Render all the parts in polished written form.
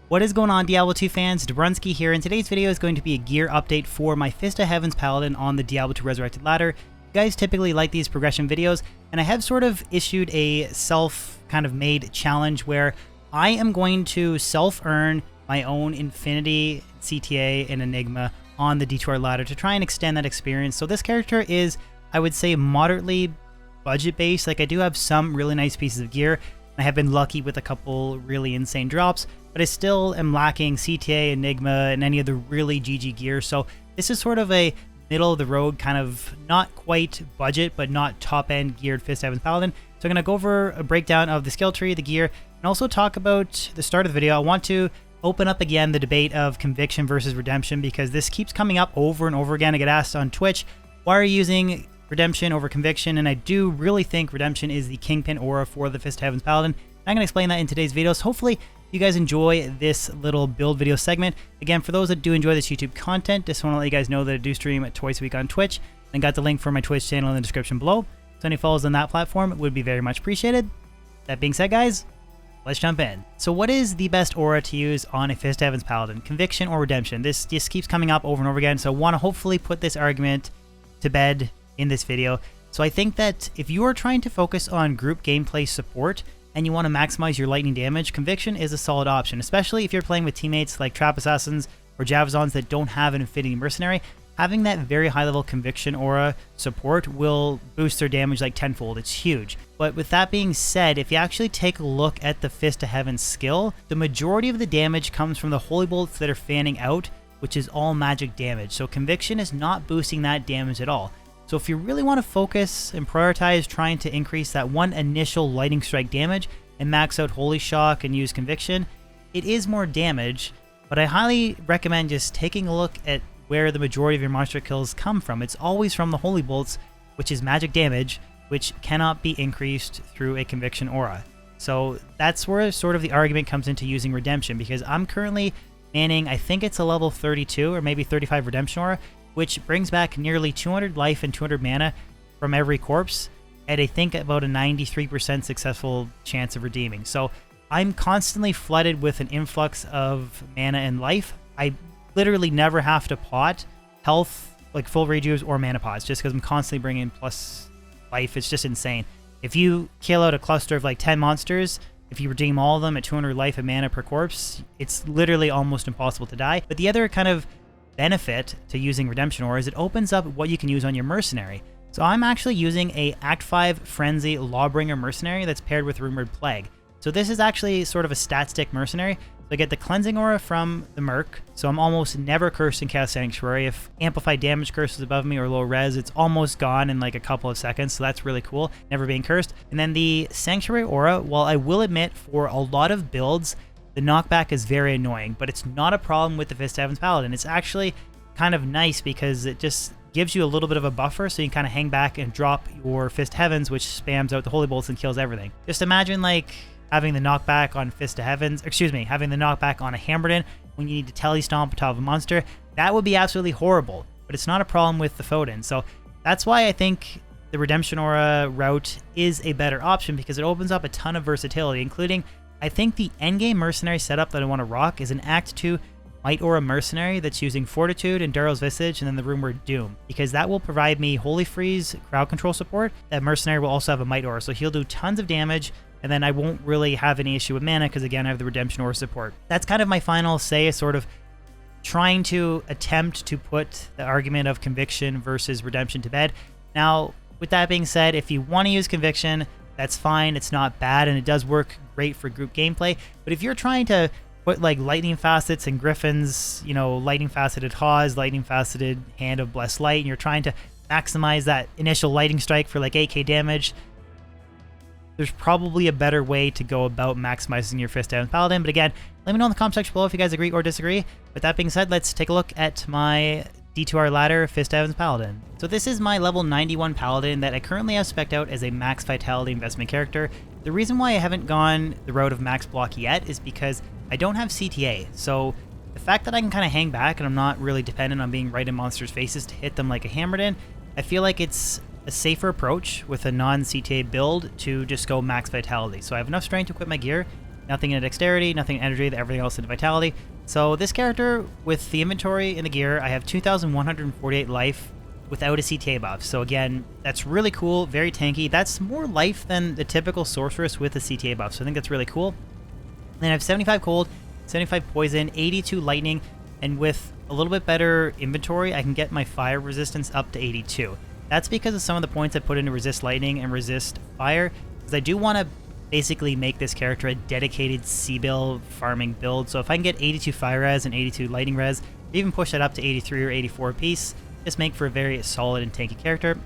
What is going on, Diablo 2 fans? Dobrunsky here, and today's video is going to be a gear update for my Fist of Heaven's Paladin on the Diablo 2 Resurrected ladder. You guys typically like these progression videos, and I have sort of issued a made challenge where I am going to self-earn my own Infinity, CTA, and Enigma on the D2R ladder to try and extend that experience. So this character is, I would say, moderately budget-based. Like, I do have some really nice pieces of gear. I have been lucky with a couple really insane drops, but I still am lacking CTA, Enigma, and any of the really GG gear. So this is sort of a middle-of-the-road kind of not quite budget, but not top-end geared Fist of Heaven's Paladin. So I'm going to go over a breakdown of the skill tree, the gear, and also talk about the start of the video. I want to open up again the debate of conviction versus redemption, because this keeps coming up over and over again. I get asked on Twitch, why are you using redemption over conviction? And I do really think redemption is the kingpin aura for the Fist of Heaven's Paladin. I'm going to explain that in today's video, so hopefully you guys enjoy this little build video segment. Again, for those that do enjoy this YouTube content, just want to let you guys know that I do stream twice a week on Twitch, and got the link for my Twitch channel in the description below, so any follows on that platform would be very much appreciated. That being said, guys, let's jump in. So what is the best aura to use on a Fist of Heaven's Paladin? Conviction or redemption? This just keeps coming up over and over again, so I want to hopefully put this argument to bed in this video. So I think that if you are trying to focus on group gameplay support and you want to maximize your lightning damage, conviction is a solid option, especially if you're playing with teammates like trap assassins or javazons that don't have an Infinity Mercenary. Having that very high level conviction aura support will boost their damage like tenfold. It's huge. But with that being said, if you actually take a look at the Fist of Heaven skill, the majority of the damage comes from the holy bolts that are fanning out, which is all magic damage. So conviction is not boosting that damage at all. So if you really want to focus and prioritize trying to increase that one initial lightning strike damage and max out holy shock and use conviction, it is more damage, but I highly recommend just taking a look at where the majority of your monster kills come from. It's always from the holy bolts, which is magic damage, which cannot be increased through a conviction aura. So that's where sort of the argument comes into using redemption, because I'm currently manning, I think it's a level 32 or maybe 35 redemption aura, which brings back nearly 200 life and 200 mana from every corpse, and I think about a 93% successful chance of redeeming. So I'm constantly flooded with an influx of mana and life. I literally never have to pot health, like full rejuves or mana pots, just because I'm constantly bringing plus life. It's just insane. If you kill out a cluster of like 10 monsters, if you redeem all of them at 200 life and mana per corpse, it's literally almost impossible to die. But the other kind of benefit to using redemption aura is it opens up what you can use on your mercenary. So I'm actually using a Act 5 Frenzy Lawbringer mercenary that's paired with Rumored Plague. So this is actually sort of a stat stick mercenary. So I get the cleansing aura from the Merc, so I'm almost never cursed in Chaos Sanctuary. If amplified damage curse is above me or low res, it's almost gone in like a couple of seconds, so that's really cool, never being cursed. And then the Sanctuary aura, while I will admit for a lot of builds the knockback is very annoying, but it's not a problem with the Fist of Heaven's Paladin. It's actually kind of nice because it just gives you a little bit of a buffer, so you can kind of hang back and drop your Fist of Heavens, which spams out the Holy Bolts and kills everything. Just imagine like having the knockback on Fist of Heavens, having the knockback on a Hammerden when you need to telestomp on top of a monster. That would be absolutely horrible, but it's not a problem with the Foden. So that's why I think the Redemption Aura route is a better option, because it opens up a ton of versatility, including I think the endgame mercenary setup that I want to rock is an Act 2 Might Aura mercenary that's using Fortitude and Darrow's Visage and then the Rumored Doom, because that will provide me Holy Freeze crowd control support. That mercenary will also have a Might Aura, so he'll do tons of damage, and then I won't really have any issue with mana because, again, I have the Redemption Aura support. That's kind of my final say, is sort of trying to attempt to put the argument of conviction versus redemption to bed. Now, with that being said, if you want to use conviction, that's fine. It's not bad, and it does work great for group gameplay. But if you're trying to put like lightning facets and griffins, you know, lightning faceted Hawes, lightning faceted Hand of Blessed Light, and you're trying to maximize that initial lightning strike for like 8k damage, there's probably a better way to go about maximizing your Fist of Heaven's Paladin. But again, let me know in the comment section below if you guys agree or disagree. With that being said, let's take a look at my D2R ladder Fist of Heaven's Paladin. So this is my level 91 Paladin that I currently have spec'd out as a max vitality investment character. The reason why I haven't gone the road of max block yet is because I don't have CTA. So the fact that I can kind of hang back and I'm not really dependent on being right in monsters' faces to hit them like a Hammerden, I feel like it's a safer approach with a non-CTA build to just go max vitality. So I have enough strength to equip my gear, nothing in dexterity, nothing in energy, everything else in vitality. So this character, with the inventory and the gear, I have 2,148 life without a CTA buff. So again, that's really cool, very tanky. That's more life than the typical sorceress with a CTA buff, so I think that's really cool. Then I have 75 cold, 75 poison, 82 lightning, and with a little bit better inventory, I can get my fire resistance up to 82. That's because of some of the points I put into resist lightning and resist fire, because I do want to basically make this character a dedicated C-bill farming build. So if I can get 82 fire res and 82 lightning res, even push that up to 83 or 84 apiece, just make for a very solid and tanky character.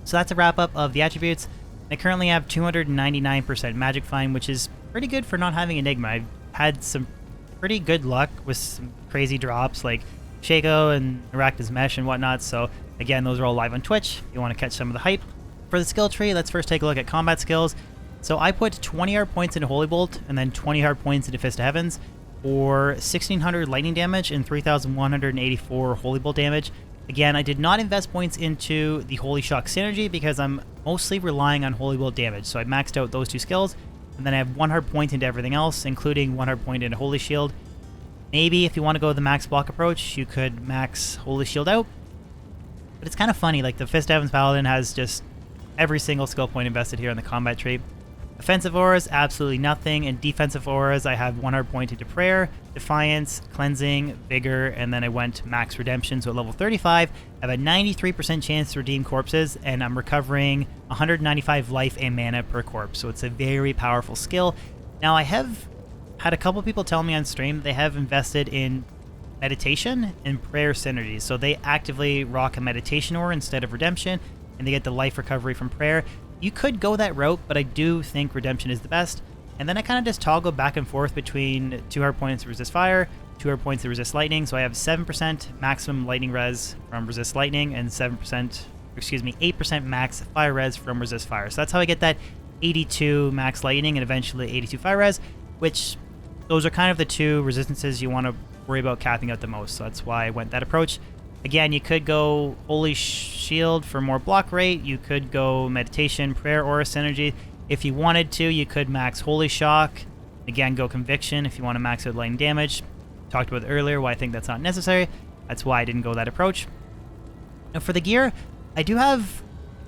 So that's a wrap up of the attributes. I currently have 299% magic find, which is pretty good for not having Enigma. I've had some pretty good luck with some crazy drops like Shaco and Arachna's Mesh and whatnot. So again, those are all live on Twitch if you want to catch some of the hype. For the skill tree, let's first take a look at combat skills. So I put 20 hard points into Holy Bolt and then 20 hard points into Fist of Heavens for 1,600 lightning damage and 3,184 Holy Bolt damage. Again, I did not invest points into the Holy Shock synergy because I'm mostly relying on Holy Bolt damage. So I maxed out those two skills, and then I have 1 hard point into everything else, including 1 hard point into Holy Shield. Maybe if you want to go the max block approach, you could max Holy Shield out. But it's kind of funny, like the Fist of Heavens Paladin has just every single skill point invested here in the combat tree. Offensive auras, absolutely nothing, and defensive auras, I have 1 hard point into Prayer, Defiance, Cleansing, Vigor, and then I went Max Redemption, so at level 35, I have a 93% chance to redeem corpses, and I'm recovering 195 life and mana per corpse, so it's a very powerful skill. Now, I have had a couple people tell me on stream that they have invested in Meditation and Prayer synergies, so they actively rock a Meditation aura instead of Redemption, and they get the life recovery from Prayer. You could go that route, but I do think Redemption is the best. And then I kind of just toggle back and forth between 2 hard points to resist fire, 2 hard points to resist lightning. So I have 7% maximum lightning res from resist lightning and 8% max fire res from resist fire. So that's how I get that 82 max lightning and eventually 82 fire res, which those are kind of the two resistances you want to worry about capping out the most. So that's why I went that approach. Again, you could go Holy Shield for more block rate. You could go Meditation, Prayer, Aura Synergy. If you wanted to, you could max Holy Shock. Again, go Conviction if you want to max out lightning damage. Talked about earlier why I think that's not necessary. That's why I didn't go that approach. Now for the gear, I do have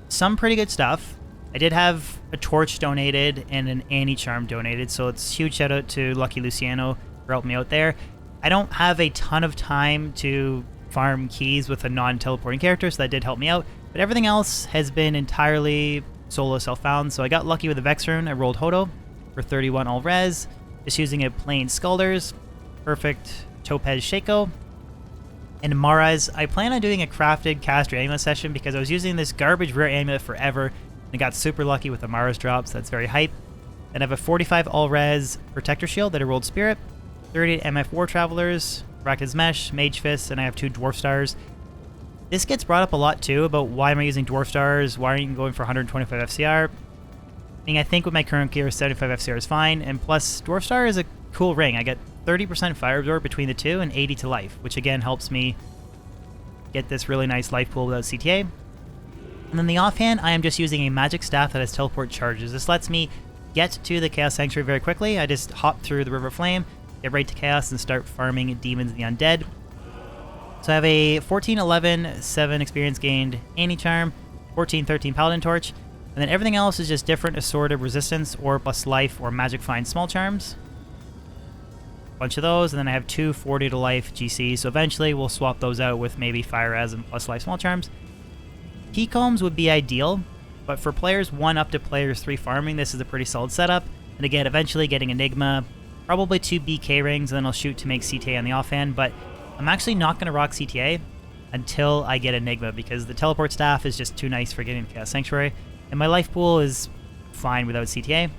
some pretty good stuff. I did have a Torch donated and an Anti-Charm donated, so it's huge shout out to Lucky Luciano for helping me out there. I don't have a ton of time to farm keys with a non-teleporting character, so that did help me out. But everything else has been entirely solo self-found, so I got lucky with the Vex rune. I rolled Hodo for 31 all res, just using a plain Skulders, perfect Topaz Shaco, and Maraz. I plan on doing a crafted caster amulet session because I was using this garbage rare amulet forever, and I got super lucky with the Maraz drop, so that's very hype. Then I have a 45 all res Protector Shield that I rolled Spirit, 38 MF War Travelers, Arachna's Mesh, Mage Fist, and I have 2 Dwarf Stars. This gets brought up a lot too about why am I using Dwarf Stars, why aren't you going for 125 FCR? I mean, I think with my current gear, 75 FCR is fine, and plus Dwarf Star is a cool ring. I get 30% Fire Absorb between the two and 80 to life, which again helps me get this really nice life pool without CTA. And then the offhand, I am just using a magic staff that has teleport charges. This lets me get to the Chaos Sanctuary very quickly. I just hop through the River Flame, get right to Chaos, and start farming demons and the undead. So I have a 14, 11, 7 experience gained Anti-Charm, 14, 13 Paladin Torch, and then everything else is just different assorted resistance or plus life or magic find small charms. A bunch of those, and then I have 2 40 to life GC, so eventually we'll swap those out with maybe Fire Res and plus life small charms. Key combs would be ideal, but for players 1 up to players 3 farming, this is a pretty solid setup. And again, eventually getting Enigma, probably 2 BK rings, and then I'll shoot to make CTA on the offhand, but I'm actually not going to rock CTA until I get Enigma, because the teleport staff is just too nice for getting Chaos Sanctuary, and my life pool is fine without CTA.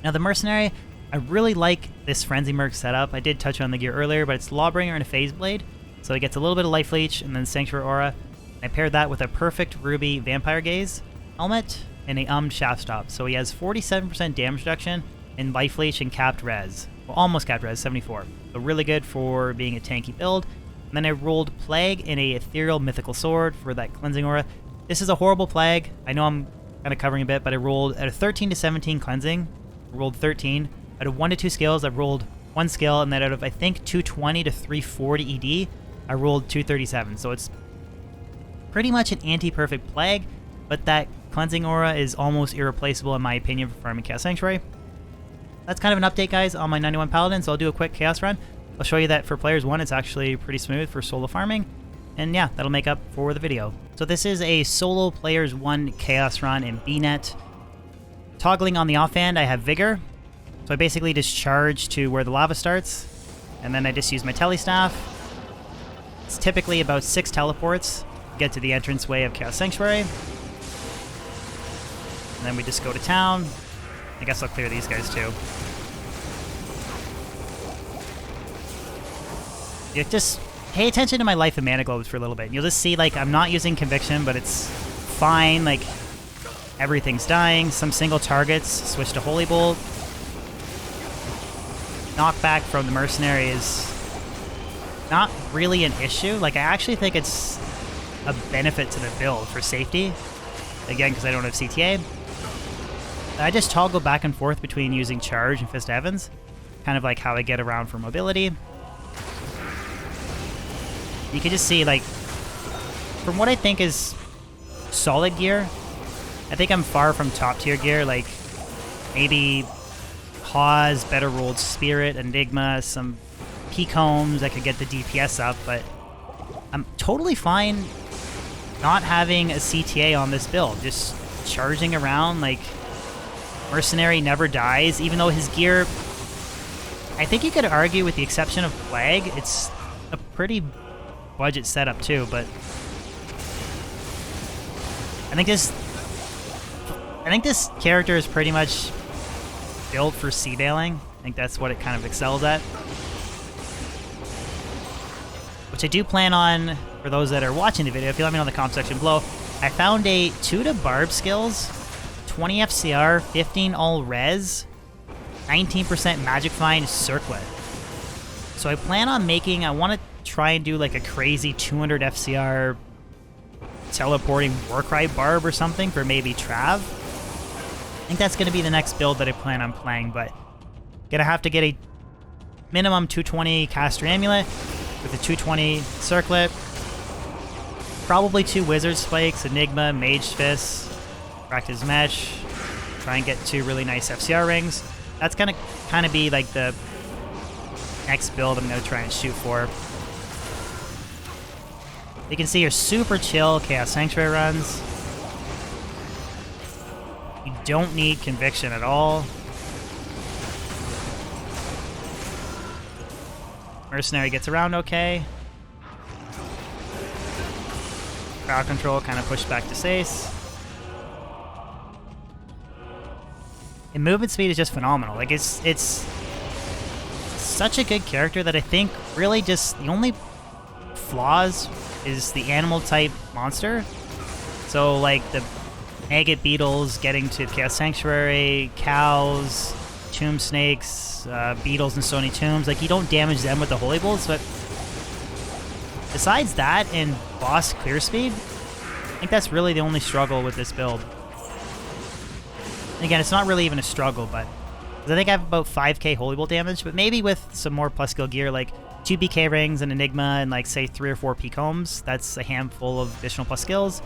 Now the Mercenary, I really like this Frenzy Merc setup. I did touch on the gear earlier, but it's Lawbringer and a Phase Blade, so it gets a little bit of Life Leech and then Sanctuary Aura. I paired that with a perfect Ruby Vampire Gaze helmet and a Shaft Stop, so he has 47% damage reduction and Life Leech and capped res. Well, almost capped res, 74. So really good for being a tanky build. And then I rolled Plague in a Ethereal Mythical Sword for that Cleansing Aura. This is a horrible Plague. I know I'm kind of covering a bit, but I rolled at a 13 to 17 Cleansing. I rolled 13. Out of 1 to 2 skills, I've rolled 1 skill, and then out of, I think, 220 to 340 ED, I rolled 237. So it's pretty much an anti-perfect plague, but that cleansing aura is almost irreplaceable in my opinion for farming Chaos Sanctuary. That's kind of an update, guys, on my 91 Paladin, so I'll do a quick Chaos run. I'll show you that for Players 1, it's actually pretty smooth for solo farming. And yeah, that'll make up for the video. So this is a solo Players 1 Chaos run in BNet. Toggling on the offhand, I have Vigor. So I basically just charge to where the lava starts, and then I just use my Telestaff. It's typically about 6 teleports to get to the entranceway of Chaos Sanctuary. And then we just go to town. I guess I'll clear these guys too. You just pay attention to my life and mana globes for a little bit. You'll just see, like, I'm not using Conviction, but it's fine. Like, everything's dying. Some single targets switch to Holy Bolt. Knockback from the Mercenary is not really an issue. Like, I actually think it's a benefit to the build for safety. Again, because I don't have CTA. I just toggle back and forth between using Charge and Fist of Heavens. Kind of like how I get around for mobility. You can just see, like, from what I think is solid gear, I think I'm far from top tier gear. Like, maybe Hawes, better rolled Spirit, Enigma, some P-Combs that could get the DPS up, but I'm totally fine not having a CTA on this build. Just charging around, like, Mercenary never dies, even though his gear, I think you could argue with the exception of Plague, it's a pretty budget setup too, but I think this character is pretty much built for sea-bailing. I think that's what it kind of excels at. Which I do plan on, for those that are watching the video, if you let me know in the comment section below, I found a 2 to Barb skills, 20 FCR, 15 all res, 19% Magic Find Circlet. So I plan on making, I want to try and do like a crazy 200 FCR teleporting Warcry Barb or something for maybe Trav. I think that's going to be the next build that I plan on playing, but gonna have to get a minimum 220 Caster Amulet with a 220 Circlet, probably 2 Wizard Spikes, Enigma, Mage Fist, Practice Mesh, try and get 2 really nice FCR rings. That's gonna kind of be like the next build I'm gonna try and shoot for. You can see your super chill Chaos Sanctuary runs. You don't need Conviction at all. Mercenary gets around okay. Crowd control kind of pushed back to Sace. And movement speed is just phenomenal. Like, it's such a good character that I think really just the only flaws is the animal type monster. So like the maggot beetles getting to Chaos Sanctuary, cows, tomb snakes, beetles and stony tombs, like you don't damage them with the holy bolts, but besides that and boss clear speed, I think that's really the only struggle with this build. And again, it's not really even a struggle, but I think I have about 5k holy bolt damage, but maybe with some more plus skill gear like 2 BK rings, an Enigma, and like say 3 or 4 P-Combs, that's a handful of additional plus skills,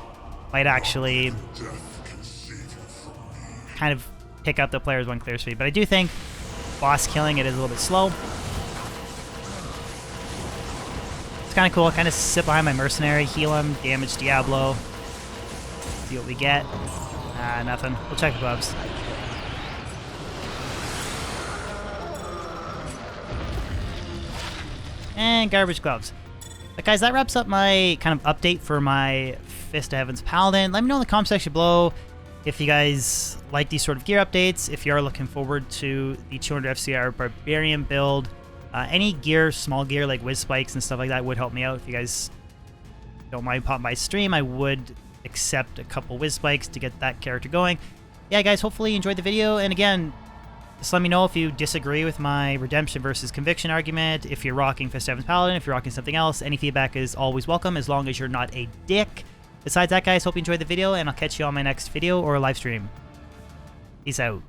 might actually kind of pick up the player's 1 clear speed. But I do think boss killing it is a little bit slow. It's kind of cool. Kind of sit behind my Mercenary, heal him, damage Diablo, see what we get. Nothing. We'll check the gloves. And garbage gloves. But guys, that wraps up my kind of update for my Fist of Heavens Paladin. Let me know in the comment section below if you guys like these sort of gear updates, if you are looking forward to the 200 FCR Barbarian build. Any gear, small gear like Wiz Spikes and stuff like that would help me out. If you guys don't mind popping by stream, I would accept a couple Wiz Spikes to get that character going. Yeah, guys, hopefully you enjoyed the video. And again, just let me know if you disagree with my Redemption versus Conviction argument, if you're rocking Fist of Heavens Paladin, if you're rocking something else. Any feedback is always welcome, as long as you're not a dick. Besides that, guys, hope you enjoyed the video, and I'll catch you on my next video or live stream. Peace out.